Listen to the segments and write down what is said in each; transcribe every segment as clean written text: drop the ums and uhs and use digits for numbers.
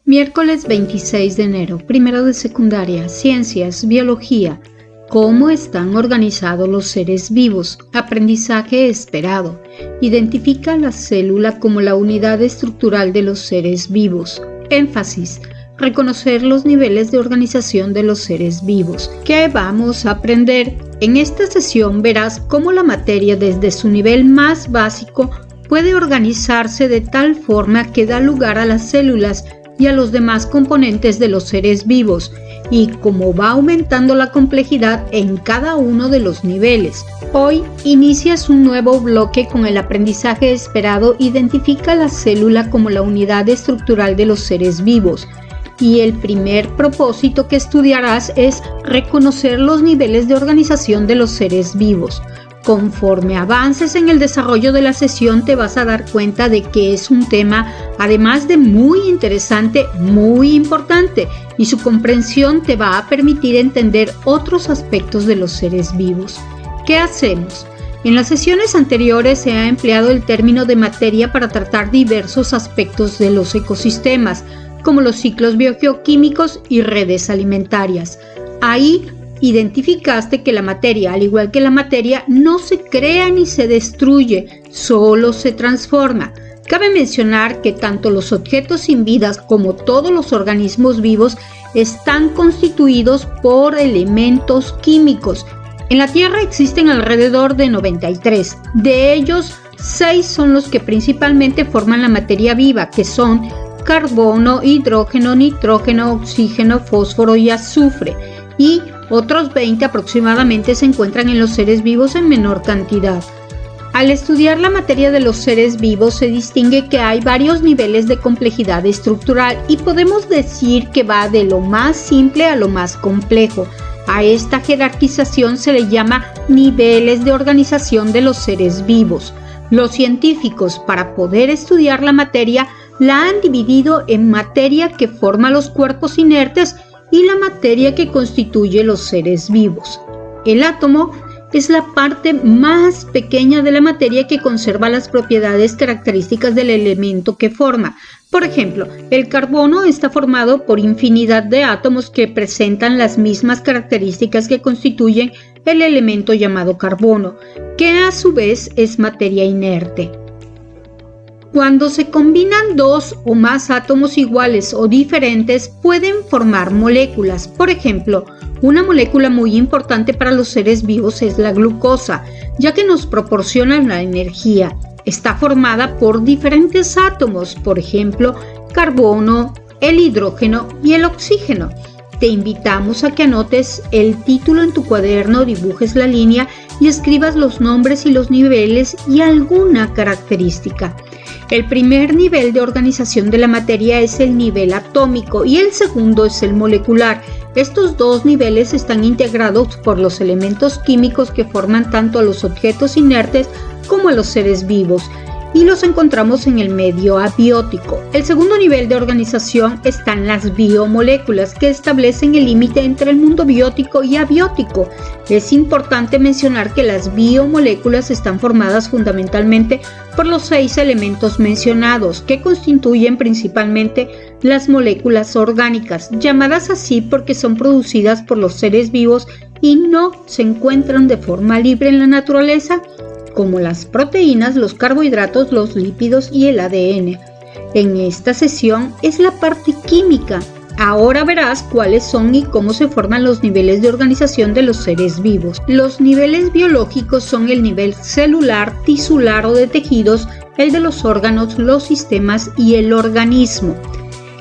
Miércoles 26 de enero, primero de secundaria, Ciencias, Biología. ¿Cómo están organizados los seres vivos? Aprendizaje esperado. Identifica la célula como la unidad estructural de los seres vivos. Énfasis. Reconocer los niveles de organización de los seres vivos. ¿Qué vamos a aprender? En esta sesión verás cómo la materia desde su nivel más básico puede organizarse de tal forma que da lugar a las células y a los demás componentes de los seres vivos, y cómo va aumentando la complejidad en cada uno de los niveles. Hoy inicias un nuevo bloque con el aprendizaje esperado. Identifica la célula como la unidad estructural de los seres vivos. Y el primer propósito que estudiarás es reconocer los niveles de organización de los seres vivos. Conforme avances en el desarrollo de la sesión te vas a dar cuenta de que es un tema, además de muy interesante, muy importante, y su comprensión te va a permitir entender otros aspectos de los seres vivos. ¿Qué hacemos? En las sesiones anteriores se ha empleado el término de materia para tratar diversos aspectos de los ecosistemas, como los ciclos biogeoquímicos y redes alimentarias. Ahí identificaste que la materia, al igual que la materia, no se crea ni se destruye, solo se transforma. Cabe mencionar que tanto los objetos sin vida como todos los organismos vivos están constituidos por elementos químicos. En la Tierra existen alrededor de 93. De ellos, 6 son los que principalmente forman la materia viva, que son carbono, hidrógeno, nitrógeno, oxígeno, fósforo y azufre. Y otros 20 aproximadamente se encuentran en los seres vivos en menor cantidad. Al estudiar la materia de los seres vivos se distingue que hay varios niveles de complejidad estructural y podemos decir que va de lo más simple a lo más complejo. A esta jerarquización se le llama niveles de organización de los seres vivos. Los científicos, para poder estudiar la materia, la han dividido en materia que forma los cuerpos inertes y la materia que constituye los seres vivos. El átomo es la parte más pequeña de la materia que conserva las propiedades características del elemento que forma. Por ejemplo, el carbono está formado por infinidad de átomos que presentan las mismas características que constituyen el elemento llamado carbono, que a su vez es materia inerte. Cuando se combinan dos o más átomos iguales o diferentes, pueden formar moléculas. Por ejemplo, una molécula muy importante para los seres vivos es la glucosa, ya que nos proporciona la energía. Está formada por diferentes átomos, por ejemplo, carbono, el hidrógeno y el oxígeno. Te invitamos a que anotes el título en tu cuaderno, dibujes la línea y escribas los nombres y los niveles y alguna característica. El primer nivel de organización de la materia es el nivel atómico y el segundo es el molecular. Estos dos niveles están integrados por los elementos químicos que forman tanto a los objetos inertes como a los seres vivos, y los encontramos en el medio abiótico. El segundo nivel de organización están las biomoléculas, que establecen el límite entre el mundo biótico y abiótico. Es importante mencionar que las biomoléculas están formadas fundamentalmente por los 6 elementos mencionados, que constituyen principalmente las moléculas orgánicas, llamadas así porque son producidas por los seres vivos y no se encuentran de forma libre en la naturaleza, como las proteínas, los carbohidratos, los lípidos y el ADN. En esta sesión es la parte química. Ahora verás cuáles son y cómo se forman los niveles de organización de los seres vivos. Los niveles biológicos son el nivel celular, tisular o de tejidos, el de los órganos, los sistemas y el organismo.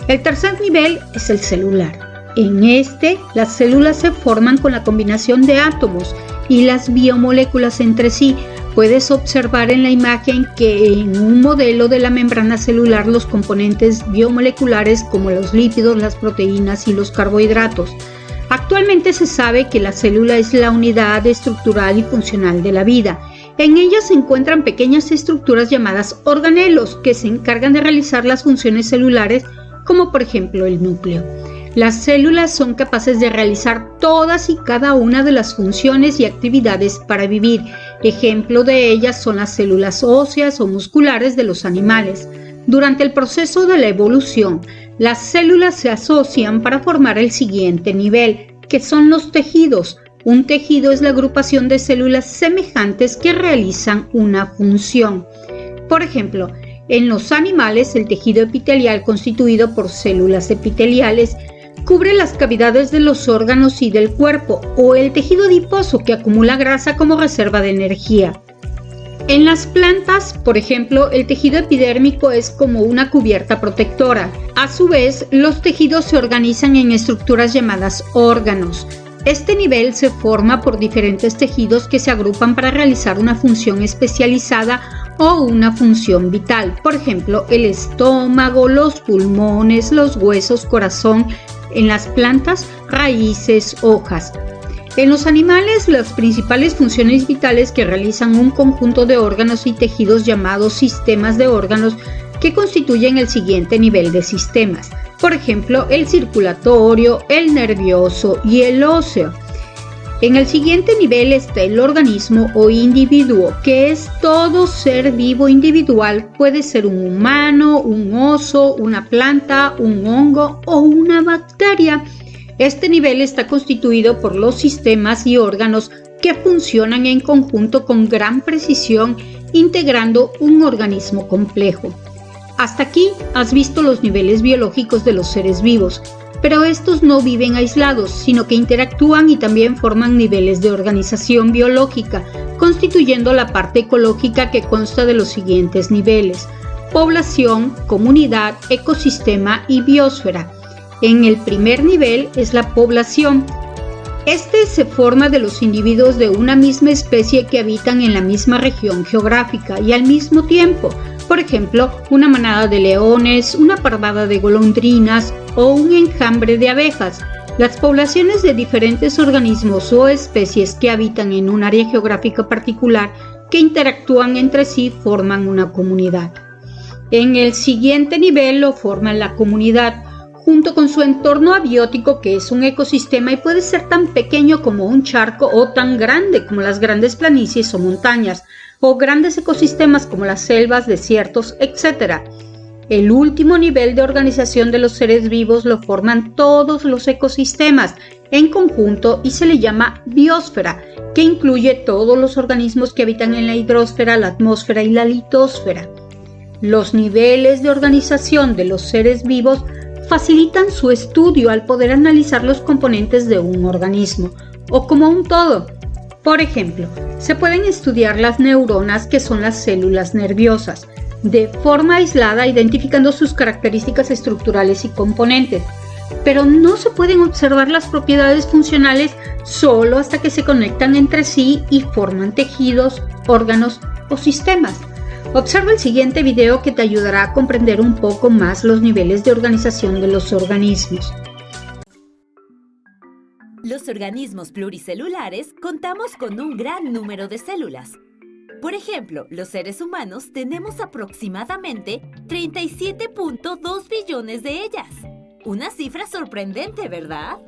El tercer nivel es el celular. En este, las células se forman con la combinación de átomos y las biomoléculas entre sí. Puedes observar en la imagen que en un modelo de la membrana celular los componentes biomoleculares como los lípidos, las proteínas y los carbohidratos. Actualmente se sabe que la célula es la unidad estructural y funcional de la vida. En ella se encuentran pequeñas estructuras llamadas organelos que se encargan de realizar las funciones celulares, como por ejemplo el núcleo. Las células son capaces de realizar todas y cada una de las funciones y actividades para vivir. Ejemplo de ellas son las células óseas o musculares de los animales. Durante el proceso de la evolución, Las células se asocian para formar el siguiente nivel, que son los tejidos. Un tejido es la agrupación de células semejantes que realizan una función. Por ejemplo, en los animales, el tejido epitelial constituido por células epiteliales cubre las cavidades de los órganos y del cuerpo, o el tejido adiposo que acumula grasa como reserva de energía. En las plantas, por ejemplo, el tejido epidérmico es como una cubierta protectora. A su vez, los tejidos se organizan en estructuras llamadas órganos. Este nivel se forma por diferentes tejidos que se agrupan para realizar una función especializada o una función vital. Por ejemplo, el estómago, los pulmones, los huesos, corazón. En las plantas, raíces, hojas. En los animales, las principales funciones vitales que realizan un conjunto de órganos y tejidos llamados sistemas de órganos que constituyen el siguiente nivel de sistemas. Por ejemplo, el circulatorio, el nervioso y el óseo. En el siguiente nivel está el organismo o individuo, que es todo ser vivo individual. Puede ser un humano, un oso, una planta, un hongo o una bacteria. Este nivel está constituido por los sistemas y órganos que funcionan en conjunto con gran precisión, integrando un organismo complejo. Hasta aquí has visto los niveles biológicos de los seres vivos, pero estos no viven aislados, sino que interactúan y también forman niveles de organización biológica, constituyendo la parte ecológica que consta de los siguientes niveles: población, comunidad, ecosistema y biosfera. En el primer nivel es la población. Este se forma de los individuos de una misma especie que habitan en la misma región geográfica y al mismo tiempo. Por ejemplo, una manada de leones, una parvada de golondrinas o un enjambre de abejas. Las poblaciones de diferentes organismos o especies que habitan en un área geográfica particular que interactúan entre sí forman una comunidad. En el siguiente nivel lo forman la comunidad, junto con su entorno abiótico, que es un ecosistema y puede ser tan pequeño como un charco o tan grande como las grandes planicies o montañas, o grandes ecosistemas como las selvas, desiertos, etc. El último nivel de organización de los seres vivos lo forman todos los ecosistemas en conjunto y se le llama biosfera, que incluye todos los organismos que habitan en la hidrosfera, la atmósfera y la litosfera. Los niveles de organización de los seres vivos facilitan su estudio al poder analizar los componentes de un organismo o como un todo. Por ejemplo, se pueden estudiar las neuronas, que son las células nerviosas, de forma aislada, identificando sus características estructurales y componentes, pero no se pueden observar las propiedades funcionales solo hasta que se conectan entre sí y forman tejidos, órganos o sistemas. Observa el siguiente video que te ayudará a comprender un poco más los niveles de organización de los organismos. Los organismos pluricelulares contamos con un gran número de células. Por ejemplo, los seres humanos tenemos aproximadamente 37.2 billones de ellas. Una cifra sorprendente, ¿verdad?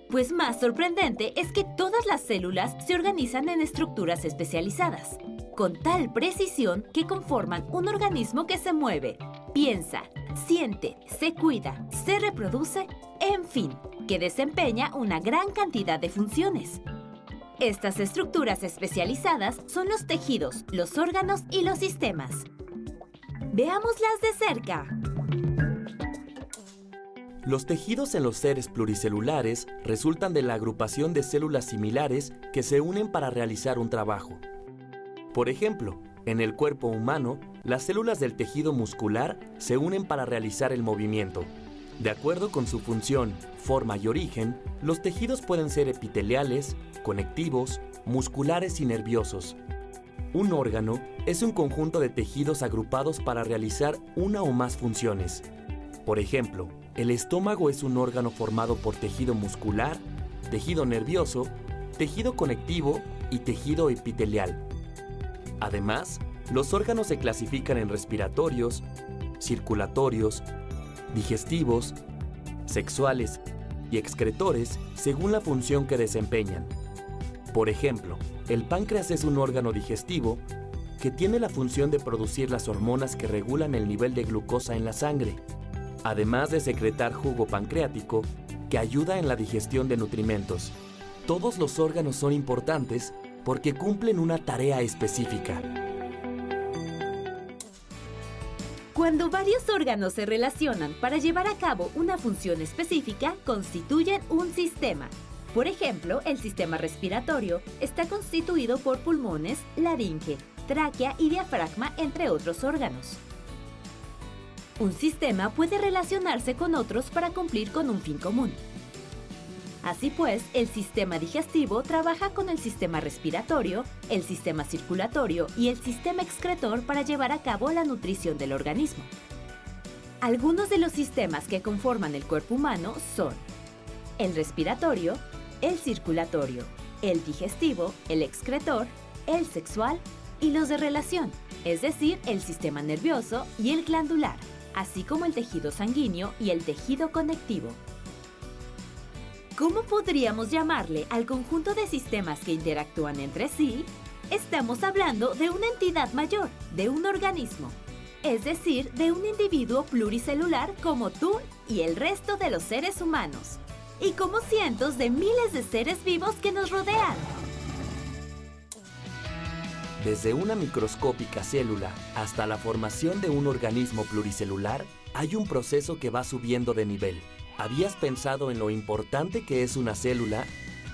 Pues más sorprendente es que todas las células se organizan en estructuras especializadas, con tal precisión que conforman un organismo que se mueve, piensa, siente, se cuida, se reproduce, en fin, que desempeña una gran cantidad de funciones. Estas estructuras especializadas son los tejidos, los órganos y los sistemas. Veámoslas de cerca. Los tejidos en los seres pluricelulares resultan de la agrupación de células similares que se unen para realizar un trabajo. Por ejemplo, en el cuerpo humano, las células del tejido muscular se unen para realizar el movimiento. De acuerdo con su función, forma y origen, los tejidos pueden ser epiteliales, conectivos, musculares y nerviosos. Un órgano es un conjunto de tejidos agrupados para realizar una o más funciones. Por ejemplo, el estómago es un órgano formado por tejido muscular, tejido nervioso, tejido conectivo y tejido epitelial. Además, los órganos se clasifican en respiratorios, circulatorios, digestivos, sexuales y excretores según la función que desempeñan. Por ejemplo, el páncreas es un órgano digestivo que tiene la función de producir las hormonas que regulan el nivel de glucosa en la sangre. además de secretar jugo pancreático que ayuda en la digestión de nutrimentos. Todos los órganos son importantes porque cumplen una tarea específica. Cuando varios órganos se relacionan para llevar a cabo una función específica, constituyen un sistema. Por ejemplo, el sistema respiratorio está constituido por pulmones, laringe, tráquea y diafragma, entre otros órganos. Un sistema puede relacionarse con otros para cumplir con un fin común. Así pues, el sistema digestivo trabaja con el sistema respiratorio, el sistema circulatorio y el sistema excretor para llevar a cabo la nutrición del organismo. Algunos de los sistemas que conforman el cuerpo humano son el respiratorio, el circulatorio, el digestivo, el excretor, el sexual y los de relación, es decir, el sistema nervioso y el glandular, así como el tejido sanguíneo y el tejido conectivo. ¿Cómo podríamos llamarle al conjunto de sistemas que interactúan entre sí? Estamos hablando de una entidad mayor, de un organismo, es decir, de un individuo pluricelular como tú y el resto de los seres humanos, y como cientos de miles de seres vivos que nos rodean. Desde una microscópica célula hasta la formación de un organismo pluricelular, hay un proceso que va subiendo de nivel. ¿Habías pensado en lo importante que es una célula?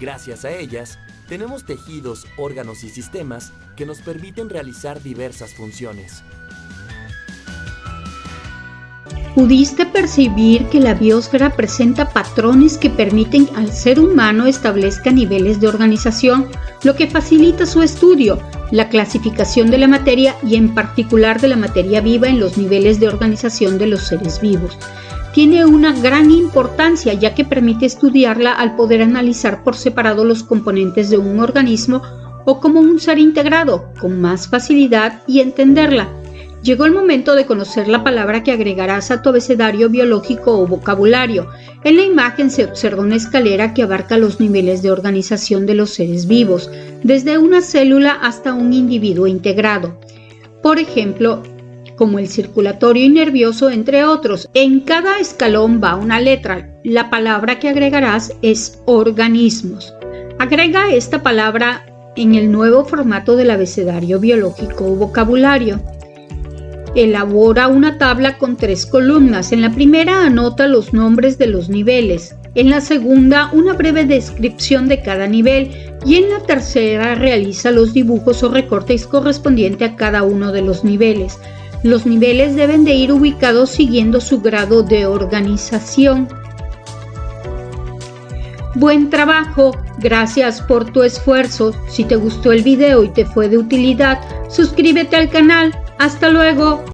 Gracias a ellas, tenemos tejidos, órganos y sistemas que nos permiten realizar diversas funciones. ¿Pudiste percibir que la biosfera presenta patrones que permiten al ser humano establezca niveles de organización, lo que facilita su estudio, la clasificación de la materia y en particular de la materia viva en los niveles de organización de los seres vivos? Tiene una gran importancia ya que permite estudiarla al poder analizar por separado los componentes de un organismo o como un ser integrado con más facilidad y entenderla. Llegó el momento de conocer la palabra que agregarás a tu abecedario biológico o vocabulario. En la imagen se observa una escalera que abarca los niveles de organización de los seres vivos, desde una célula hasta un individuo integrado. Por ejemplo, como el circulatorio y nervioso, entre otros. En cada escalón va una letra. La palabra que agregarás es organismos. Agrega esta palabra en el nuevo formato del abecedario biológico o vocabulario. Elabora una tabla con 3 columnas. En la primera anota los nombres de los niveles. En la segunda, una breve descripción de cada nivel. Y en la tercera, realiza los dibujos o recortes correspondientes a cada uno de los niveles. Los niveles deben de ir ubicados siguiendo su grado de organización. Buen trabajo, gracias por tu esfuerzo. Si te gustó el video y te fue de utilidad, suscríbete al canal. ¡Hasta luego!